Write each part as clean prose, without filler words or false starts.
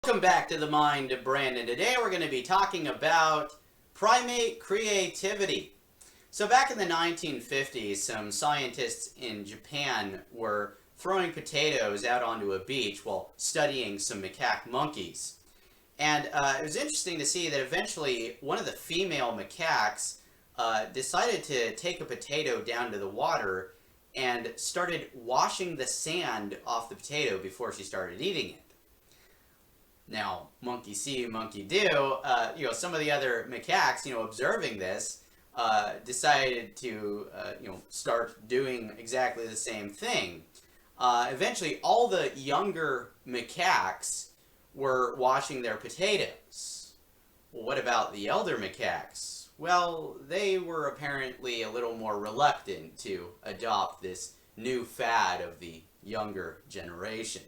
Welcome back to The Mind of Brandon. Today we're going to be talking about primate creativity. So back in the 1950s, some scientists in Japan were throwing potatoes out onto a beach while studying some macaque monkeys. And it was interesting to see that eventually one of the female macaques decided to take a potato down to the water and started washing the sand off the potato before she started eating it. Now, monkey see, monkey do. Some of the other macaques, observing this, decided to, start doing exactly the same thing. Eventually, all the younger macaques were washing their potatoes. Well, what about the elder macaques? Well, they were apparently a little more reluctant to adopt this new fad of the younger generation.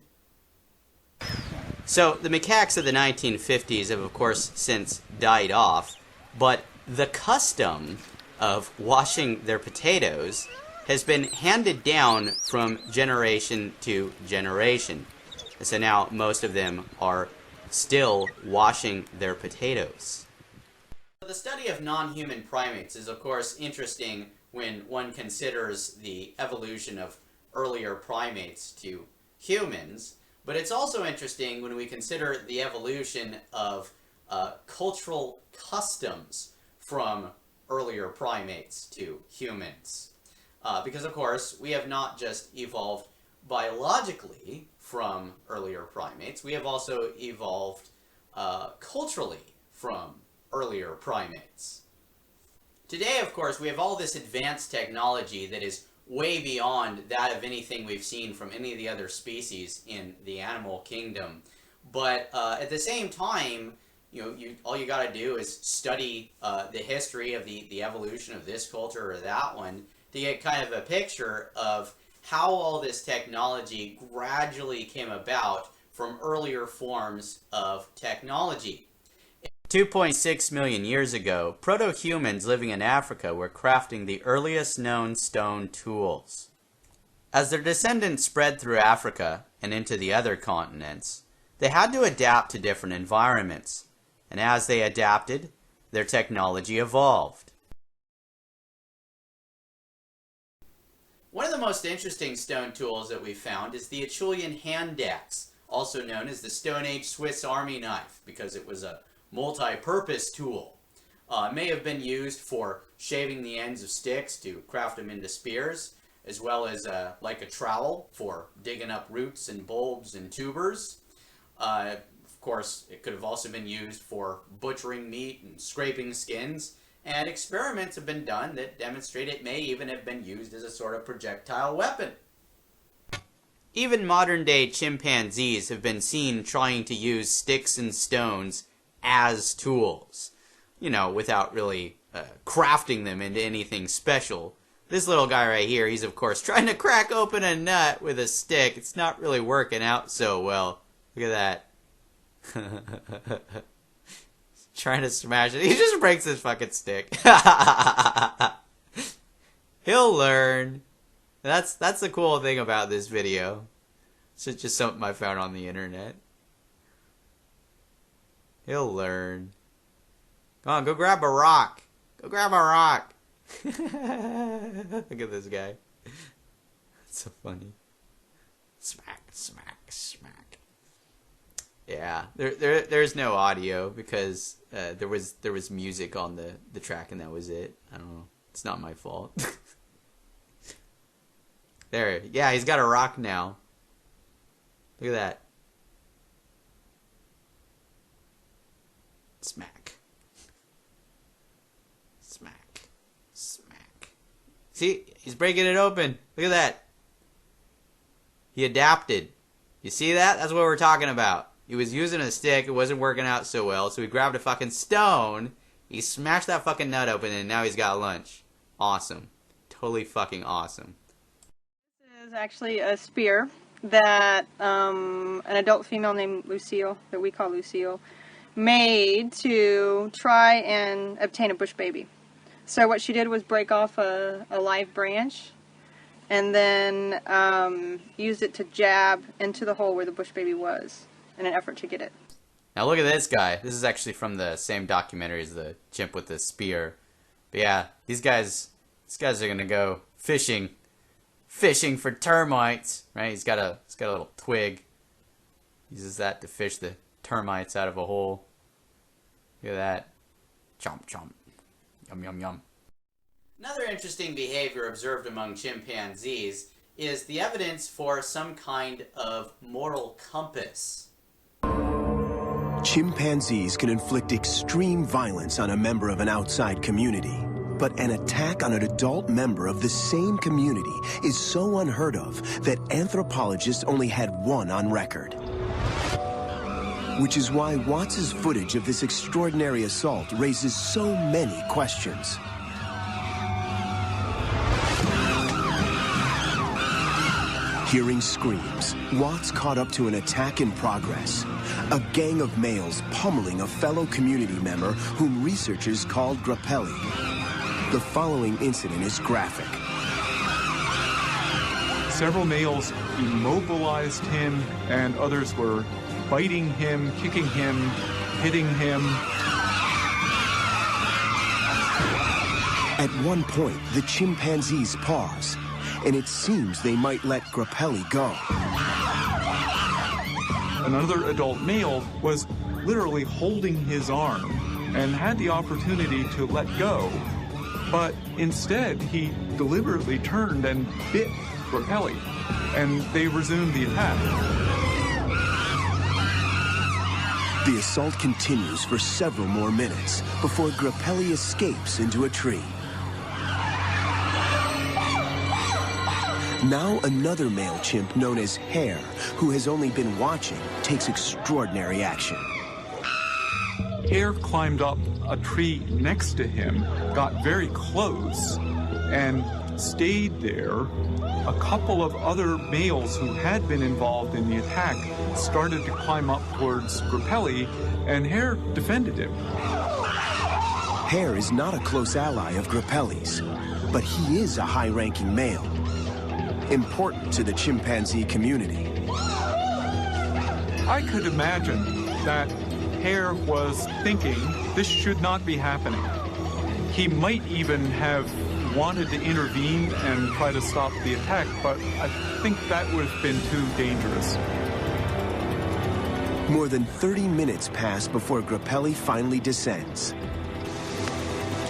So, the macaques of the 1950s have, of course, since died off, but the custom of washing their potatoes has been handed down from generation to generation. So now most of them are still washing their potatoes. The study of non-human primates is, of course, interesting when one considers the evolution of earlier primates to humans. But it's also interesting when we consider the evolution of cultural customs from earlier primates to humans. Because, of course, we have not just evolved biologically from earlier primates, we have also evolved culturally from earlier primates. Today, of course, we have all this advanced technology that is way beyond that of anything we've seen from any of the other species in the animal kingdom. But at the same time, all you got to do is study the history of the evolution of this culture or that one to get kind of a picture of how all this technology gradually came about from earlier forms of technology. 2.6 million years ago, proto-humans living in Africa were crafting the earliest known stone tools. As their descendants spread through Africa and into the other continents, they had to adapt to different environments, and as they adapted, their technology evolved. One of the most interesting stone tools that we found is the Acheulean hand axe, also known as the Stone Age Swiss Army knife, because it was a multi-purpose tool. It may have been used for shaving the ends of sticks to craft them into spears, as well as like a trowel for digging up roots and bulbs and tubers. Of course, it could have also been used for butchering meat and scraping skins, and experiments have been done that demonstrate it may even have been used as a sort of projectile weapon. Even modern-day chimpanzees have been seen trying to use sticks and stones as tools, without really crafting them into anything special. This little guy right here, he's of course trying to crack open a nut with a stick. It's not really working out so well. Look at that. Trying to smash it. He just breaks his fucking stick. He'll learn. That's the cool thing about this video. It's just something I found on the internet. He'll learn. Come on, go grab a rock. Go grab a rock. Look at this guy. It's so funny. Smack, smack, smack. Yeah, there's no audio because there was music on the track and that was it. I don't know. It's not my fault. There. Yeah, he's got a rock now. Look at that. Smack. Smack. Smack. See? He's breaking it open. Look at that. He adapted. You see that? That's what we're talking about. He was using a stick. It wasn't working out so well. So he grabbed a fucking stone. He smashed that fucking nut open and now he's got lunch. Awesome. Totally fucking awesome. This is actually a spear that an adult female named Lucille, that we call Lucille, made to try and obtain a bush baby. So what she did was break off a live branch and then used it to jab into the hole where the bush baby was in an effort to get it. Now look at this guy. This is actually from the same documentary as the chimp with the spear. But yeah, these guys are gonna go fishing for termites, right? He's got a little twig. Uses that to fish the termites out of a hole. Look at that. Chomp chomp. Yum yum yum. Another interesting behavior observed among chimpanzees is the evidence for some kind of moral compass. Chimpanzees can inflict extreme violence on a member of an outside community, but an attack on an adult member of the same community is so unheard of that anthropologists only had one on record. Which is why Watts's footage of this extraordinary assault raises so many questions. Hearing screams, Watts caught up to an attack in progress. A gang of males pummeling a fellow community member whom researchers called Grappelli. The following incident is graphic. Several males immobilized him, and others were biting him, kicking him, hitting him. At one point, the chimpanzees pause, and it seems they might let Grappelli go. Another adult male was literally holding his arm and had the opportunity to let go, but instead he deliberately turned and bit Grappelli, and they resumed the attack. The assault continues for several more minutes before Grappelli escapes into a tree. Now another male chimp known as Hare, who has only been watching, takes extraordinary action. Hare climbed up a tree next to him, got very close, and stayed there. A couple of other males who had been involved in the attack started to climb up towards Grappelli, and Hare defended him. Hare is not a close ally of Grappelli's, but he is a high-ranking male, important to the chimpanzee community. I could imagine that Hare was thinking this should not be happening. He might even have wanted to intervene and try to stop the attack, but I think that would have been too dangerous. More than 30 minutes pass before Grappelli finally descends.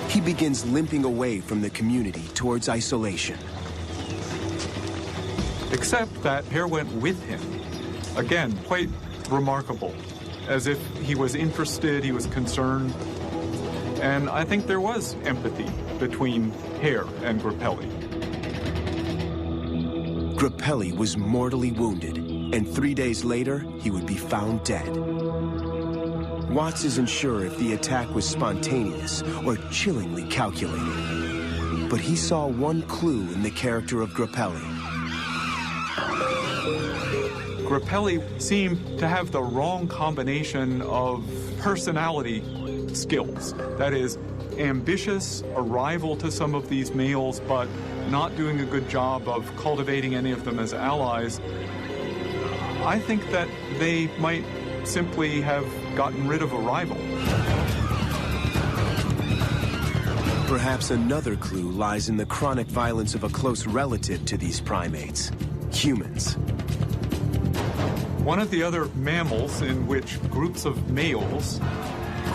He begins limping away from the community towards isolation. Except that Hare went with him. Again, quite remarkable. As if he was interested, he was concerned. And I think there was empathy between Hare and Grappelli. Grappelli was mortally wounded, and 3 days later, he would be found dead. Watts isn't sure if the attack was spontaneous or chillingly calculated, but he saw one clue in the character of Grappelli. Grappelli seemed to have the wrong combination of personality skills. That is, ambitious, a rival to some of these males, but not doing a good job of cultivating any of them as allies. I think that they might simply have gotten rid of a rival. Perhaps another clue lies in the chronic violence of a close relative to these primates, humans. One of the other mammals in which groups of males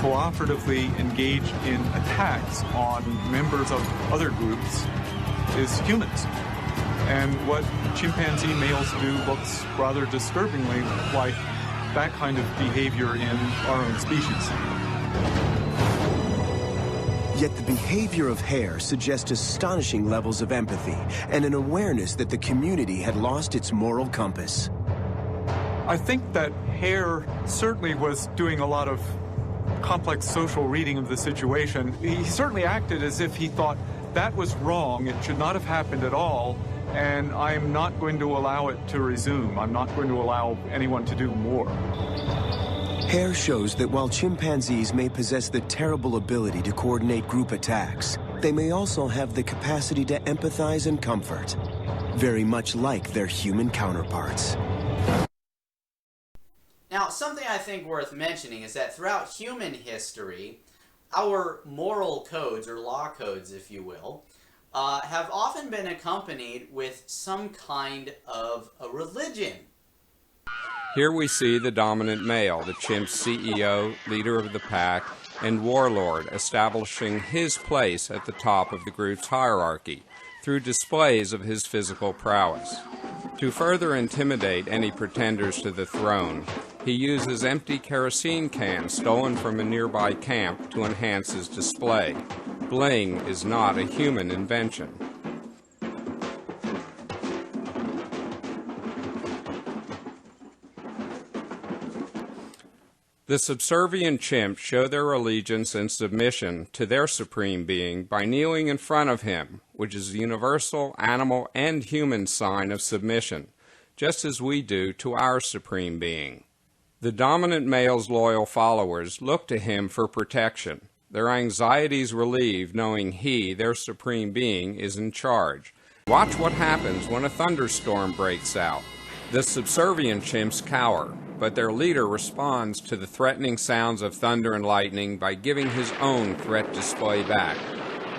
cooperatively engage in attacks on members of other groups is humans. And what chimpanzee males do looks rather disturbingly like that kind of behavior in our own species. Yet the behavior of Hare suggests astonishing levels of empathy and an awareness that the community had lost its moral compass. I think that Hare certainly was doing a lot of complex social reading of the situation. He certainly acted as if he thought that was wrong, it should not have happened at all, and I'm not going to allow it to resume. I'm not going to allow anyone to do more. Hare shows that while chimpanzees may possess the terrible ability to coordinate group attacks, they may also have the capacity to empathize and comfort, very much like their human counterparts. Now, something I think worth mentioning is that throughout human history, our moral codes, or law codes, if you will, have often been accompanied with some kind of a religion. Here we see the dominant male, the chimp's CEO, leader of the pack, and warlord, establishing his place at the top of the group's hierarchy through displays of his physical prowess. To further intimidate any pretenders to the throne, he uses empty kerosene cans stolen from a nearby camp to enhance his display. Bling is not a human invention. The subservient chimps show their allegiance and submission to their supreme being by kneeling in front of him, which is the universal animal and human sign of submission, just as we do to our supreme being. The dominant male's loyal followers look to him for protection, their anxieties relieved knowing he, their supreme being, is in charge. Watch what happens when a thunderstorm breaks out. The subservient chimps cower, but their leader responds to the threatening sounds of thunder and lightning by giving his own threat display back.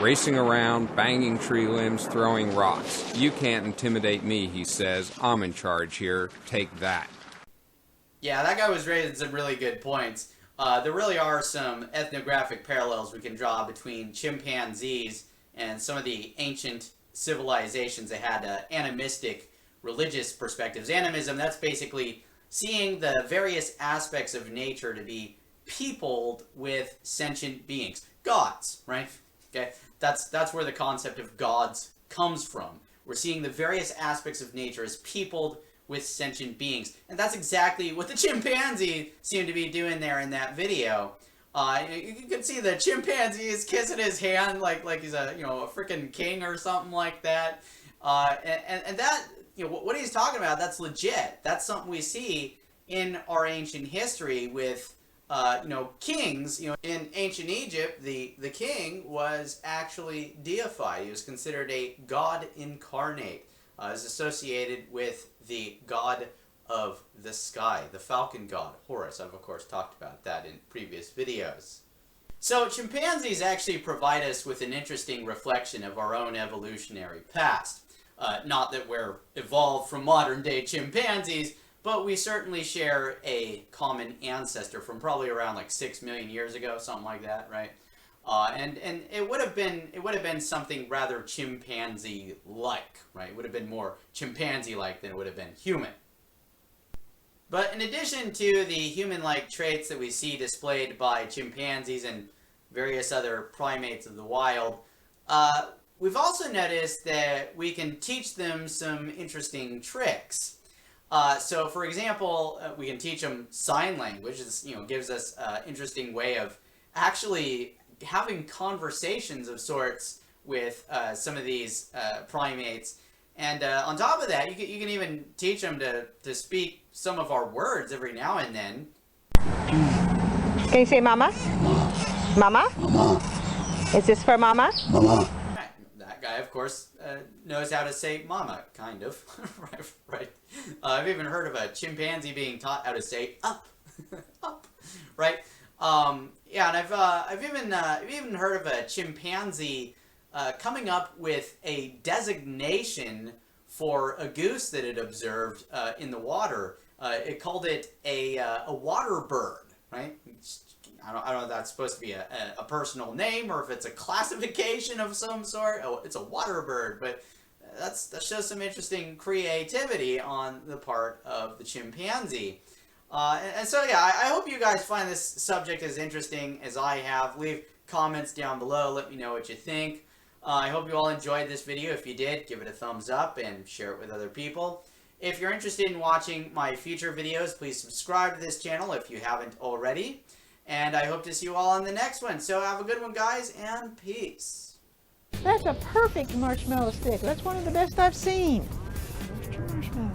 Racing around, banging tree limbs, throwing rocks. "You can't intimidate me," he says. "I'm in charge here. Take that." Yeah, that guy was raising some really good points. There really are some ethnographic parallels we can draw between chimpanzees and some of the ancient civilizations that had animistic religious perspectives. Animism, that's basically seeing the various aspects of nature to be peopled with sentient beings. Gods, right? Okay, that's where the concept of gods comes from. We're seeing the various aspects of nature as peopled with sentient beings. And that's exactly what the chimpanzee seemed to be doing there in that video. You can see the chimpanzee is kissing his hand like he's a freaking king or something like that. And that, what he's talking about, that's legit. That's something we see in our ancient history with kings. In ancient Egypt, the king was actually deified. He was considered a god incarnate. Is associated with the god of the sky, the falcon god, Horus. I've, of course, talked about that in previous videos. So chimpanzees actually provide us with an interesting reflection of our own evolutionary past. Not that we're evolved from modern-day chimpanzees, but we certainly share a common ancestor from probably around like 6 million years ago, something like that, right? And it would have been something rather chimpanzee-like, right? It would have been more chimpanzee-like than it would have been human. But in addition to the human-like traits that we see displayed by chimpanzees and various other primates of the wild, we've also noticed that we can teach them some interesting tricks. So, for example, we can teach them sign language. This, gives us an interesting way of actually having conversations of sorts with some of these primates. And on top of that, you can even teach them to speak some of our words every now and then. Can you say mama? Mama? Mama. Is this for mama? Mama. That guy, of course, knows how to say mama, kind of. right. I've even heard of a chimpanzee being taught how to say up. Up. Right? Yeah, and I've even heard of a chimpanzee coming up with a designation for a goose that it observed in the water. It called it a water bird, right? I don't know if that's supposed to be a personal name or if it's a classification of some sort. Oh, it's a water bird, but that shows some interesting creativity on the part of the chimpanzee. And so, yeah, I hope you guys find this subject as interesting as I have. Leave comments down below. Let me know what you think. I hope you all enjoyed this video. If you did, give it a thumbs up and share it with other people. If you're interested in watching my future videos, please subscribe to this channel if you haven't already. And I hope to see you all on the next one. So have a good one, guys, and peace. That's a perfect marshmallow stick. That's one of the best I've seen. Marshmallow.